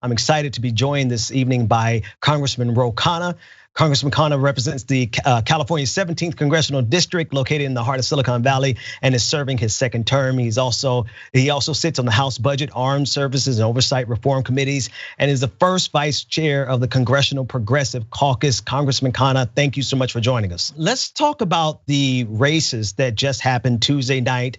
I'm excited to be joined this evening by Congressman Ro Khanna. Congressman Khanna represents the California 17th Congressional District, located in the heart of Silicon Valley, and is serving his second term. He also sits on the House Budget, Armed Services, and Oversight Reform Committees, and is the first vice chair of the Congressional Progressive Caucus. Congressman Khanna, thank you so much for joining us. Let's talk about the races that just happened Tuesday night.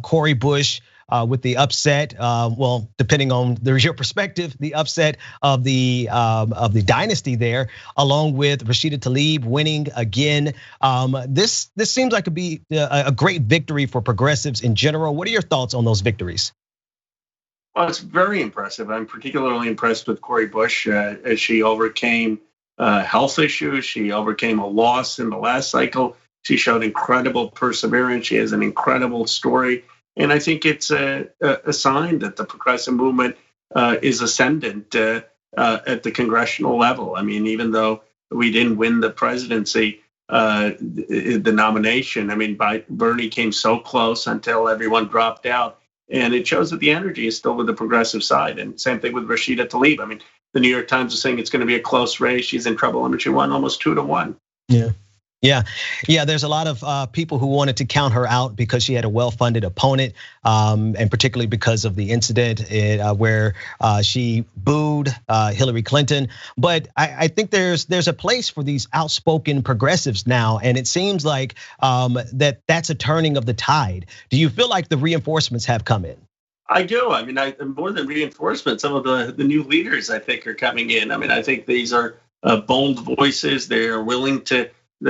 Cori Bush with the upset, well, depending on your perspective, the upset of the dynasty there, along with Rashida Tlaib winning again. This seems like it could be a great victory for progressives in general. What are your thoughts on those victories? Well, it's very impressive. I'm particularly impressed with Cori Bush as she overcame health issues. She overcame a loss in the last cycle. She showed incredible perseverance. She has an incredible story. And I think it's a sign that the progressive movement is ascendant at the congressional level. I mean, even though we didn't win the presidency, the nomination, I mean, Bernie came so close until everyone dropped out. And it shows that the energy is still with the progressive side. And same thing with Rashida Tlaib. I mean, the New York Times is saying it's going to be a close race. She's in trouble. I mean, she won almost 2-1. Yeah. There's a lot of people who wanted to count her out because she had a well-funded opponent, and particularly because of the incident where she booed Hillary Clinton. But I think there's a place for these outspoken progressives now, and it seems like that's a turning of the tide. Do you feel like the reinforcements have come in? I do. I mean, more than reinforcement, some of the new leaders I think are coming in. I mean, I think these are bold voices. They are willing to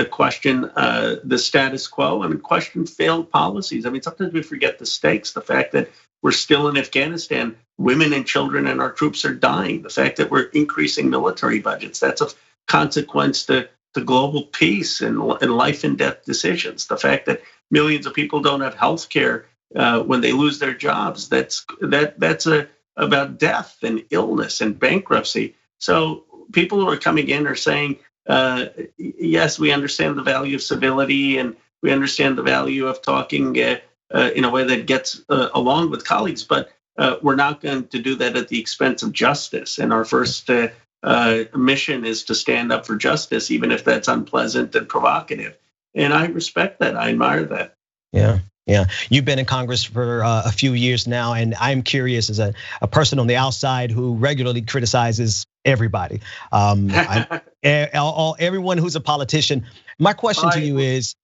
question the status quo. I mean, question failed policies. I mean, sometimes we forget the stakes. The fact that we're still in Afghanistan, women and children and our troops are dying. The fact that we're increasing military budgets, that's a consequence to global peace and life and death decisions. The fact that millions of people don't have health care when they lose their jobs, that's about death and illness and bankruptcy. So people who are coming in are saying, yes, we understand the value of civility and we understand the value of talking in a way that gets along with colleagues, but we're not going to do that at the expense of justice. And our first mission is to stand up for justice, even if that's unpleasant and provocative. And I respect that. I admire that. Yeah. You've been in Congress for a few years now, and I'm curious as a person on the outside who regularly criticizes everybody, everyone who's a politician. My question to you is,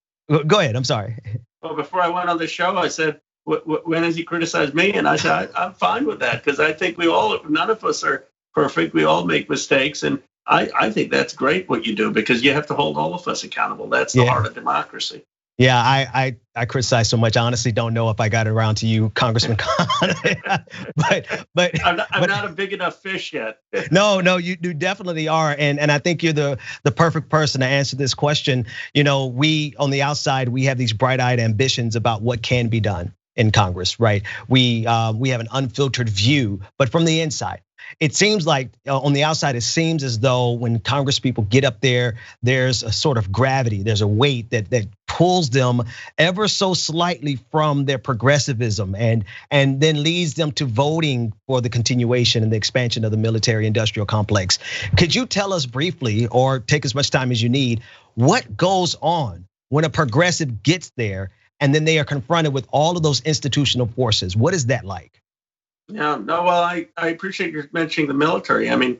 go ahead. I'm sorry. Well, before I went on the show, I said, when has he criticized me? And I said, I'm fine with that because I think none of us are perfect. We all make mistakes, and I think that's great what you do because you have to hold all of us accountable. That's the heart of democracy. Yeah, I criticize so much. I honestly don't know if I got around to you, Congressman Khanna. but I'm not a big enough fish yet. No, you definitely are, and I think you're the perfect person to answer this question. You know, we on the outside we have these bright-eyed ambitions about what can be done in Congress, right? We have an unfiltered view, but from the inside, it seems like on the outside, it seems as though when Congress people get up there, there's a sort of gravity, there's a weight that pulls them ever so slightly from their progressivism and then leads them to voting for the continuation and the expansion of the military industrial complex. Could you tell us briefly, or take as much time as you need, what goes on when a progressive gets there and then they are confronted with all of those institutional forces? What is that like? Yeah, no, well, I appreciate you mentioning the military. I mean,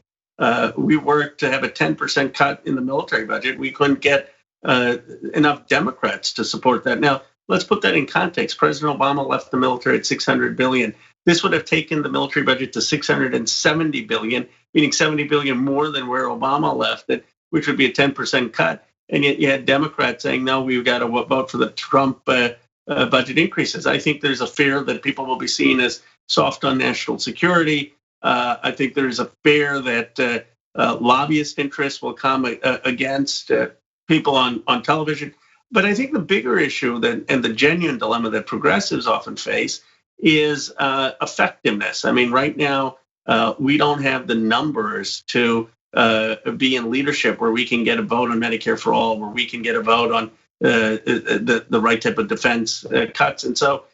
we worked to have a 10% cut in the military budget. We couldn't get enough Democrats to support that. Now, let's put that in context. President Obama left the military at $600 billion. This would have taken the military budget to $670 billion, meaning $70 billion more than where Obama left it, which would be a 10% cut. And yet you had Democrats saying, no, we've got to vote for the Trump budget increases. I think there's a fear that people will be seen as soft on national security. I think there's a fear that lobbyist interests will come against people on television. But I think the bigger issue and the genuine dilemma that progressives often face is effectiveness. I mean, right now, we don't have the numbers to be in leadership where we can get a vote on Medicare for all, where we can get a vote on the right type of defense cuts. And so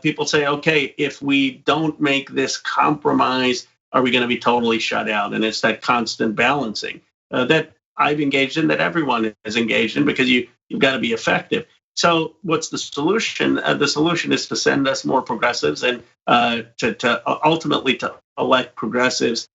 people say, okay, if we don't make this compromise are we going to be totally shut out? And it's that constant balancing that I've engaged in, that everyone is engaged in, because you've got to be effective. So what's the solution? The solution is to send us more progressives, and to ultimately to elect progressives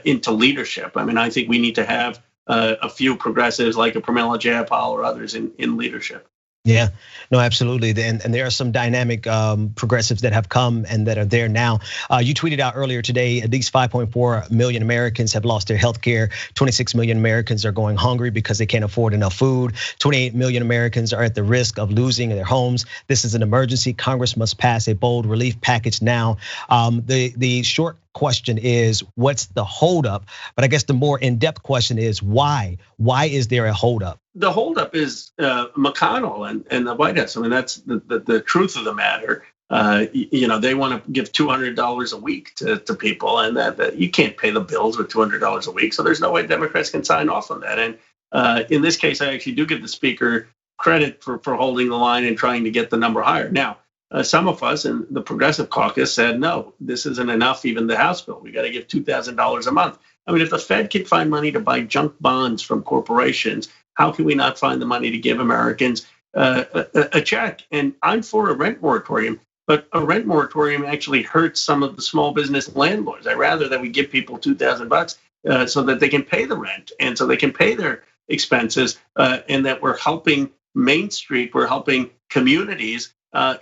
into leadership. I mean, I think we need to have a few progressives like a Pramila Jayapal or others in leadership. Yeah, no, absolutely. And there are some dynamic progressives that have come and that are there now. You tweeted out earlier today, at least 5.4 million Americans have lost their health care. 26 million Americans are going hungry because they can't afford enough food. 28 million Americans are at the risk of losing their homes. This is an emergency. Congress must pass a bold relief package now. The short question is, what's the holdup? But I guess the more in-depth question is, why? Why is there a holdup? The holdup is McConnell and the White House. I mean, that's the truth of the matter. They want to give $200 a week to people, and that you can't pay the bills with $200 a week. So there's no way Democrats can sign off on that. And in this case, I actually do give the speaker credit for holding the line and trying to get the number higher. Now, some of us in the Progressive Caucus said, no, this isn't enough, even the House bill. We got to give $2,000 a month. I mean, if the Fed can find money to buy junk bonds from corporations, how can we not find the money to give Americans a check? And I'm for a rent moratorium, but a rent moratorium actually hurts some of the small business landlords. I'd rather that we give people $2,000 so that they can pay the rent and so they can pay their expenses, and that we're helping Main Street, we're helping communities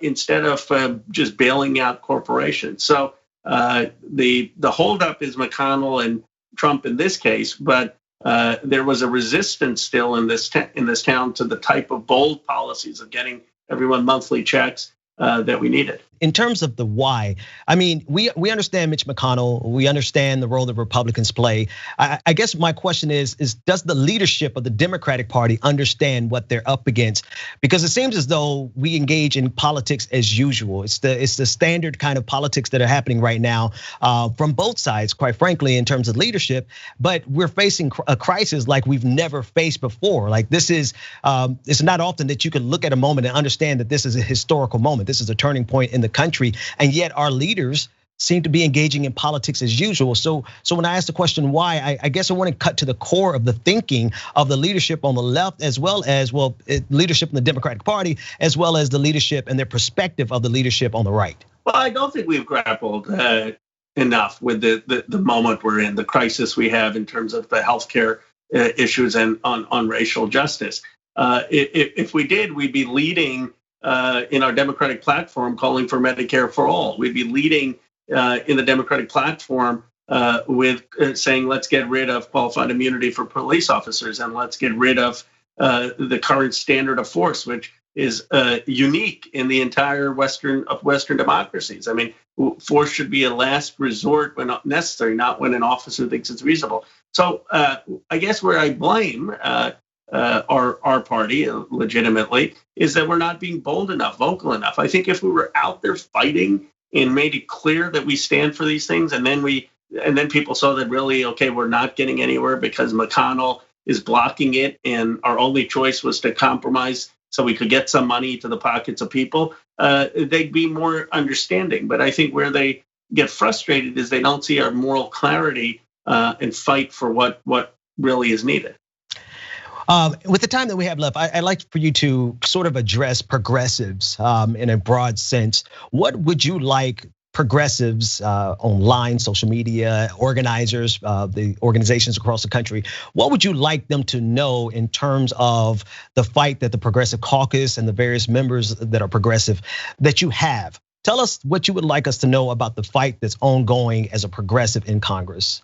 instead of just bailing out corporations. So the holdup is McConnell and Trump in this case, but there was a resistance still in this town to the type of bold policies of getting everyone monthly checks that we needed. In terms of the why, I mean, we understand Mitch McConnell, we understand the role that Republicans play. I guess my question is does the leadership of the Democratic Party understand what they're up against? Because it seems as though we engage in politics as usual. It's the standard kind of politics that are happening right now from both sides, quite frankly, in terms of leadership. But we're facing a crisis like we've never faced before. Like this is, it's not often that you can look at a moment and understand that this is a historical moment. This is a turning point in the country, and yet our leaders seem to be engaging in politics as usual. So when I ask the question why, I guess I want to cut to the core of the thinking of the leadership on the left, as well as leadership in the Democratic Party, as well as the leadership and their perspective of the leadership on the right. Well, I don't think we've grappled enough with the moment we're in, the crisis we have in terms of the healthcare issues and on racial justice. If we did, we'd be leading in our Democratic platform calling for Medicare for all. We'd be leading in the Democratic platform with saying, let's get rid of qualified immunity for police officers, and let's get rid of the current standard of force, which is unique in the entire Western democracies. I mean, force should be a last resort when necessary, not when an officer thinks it's reasonable. So I guess where I blame our party legitimately is that we're not being bold enough, vocal enough. I think if we were out there fighting and made it clear that we stand for these things, and then people saw that really, okay, we're not getting anywhere because McConnell is blocking it, and our only choice was to compromise so we could get some money to the pockets of people, they'd be more understanding. But I think where they get frustrated is they don't see our moral clarity and fight for what really is needed. With the time that we have left, I'd like for you to sort of address progressives in a broad sense. What would you like progressives online, social media, organizers, the organizations across the country, what would you like them to know in terms of the fight that the Progressive Caucus and the various members that are progressive that you have? Tell us what you would like us to know about the fight that's ongoing as a progressive in Congress.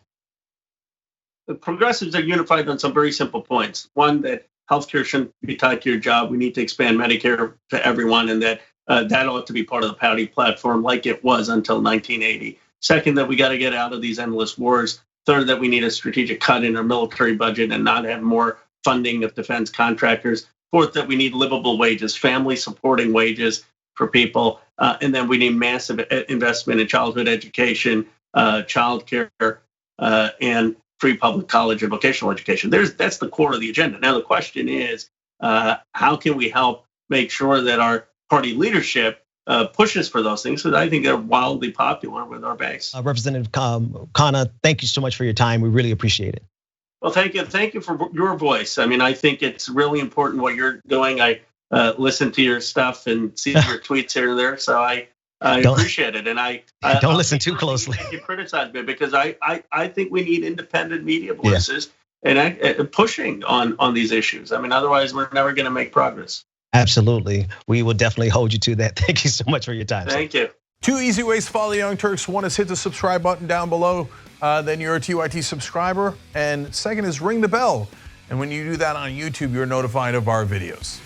The progressives are unified on some very simple points. One, that healthcare shouldn't be tied to your job. We need to expand Medicare to everyone, and that ought to be part of the party platform like it was until 1980. Second, that we got to get out of these endless wars. Third, that we need a strategic cut in our military budget and not have more funding of defense contractors. Fourth, that we need livable wages, family supporting wages for people. And then we need massive investment in childhood education, childcare, and free public college and vocational education. That's the core of the agenda. Now, the question is, how can we help make sure that our party leadership pushes for those things, because I think they're wildly popular with our base. Representative Khanna, thank you so much for your time. We really appreciate it. Well, thank you. Thank you for your voice. I mean, I think it's really important what you're doing. I listen to your stuff and see your tweets here and there. So I appreciate it. And I don't listen too closely. You criticize me because I think we need independent media voices and pushing on these issues. I mean, otherwise we're never going to make progress. Absolutely. We will definitely hold you to that. Thank you so much for your time. Thank you. 2 easy ways to follow the Young Turks. One is hit the subscribe button down below. Then you're a TYT subscriber. And second is ring the bell. And when you do that on YouTube, you're notified of our videos.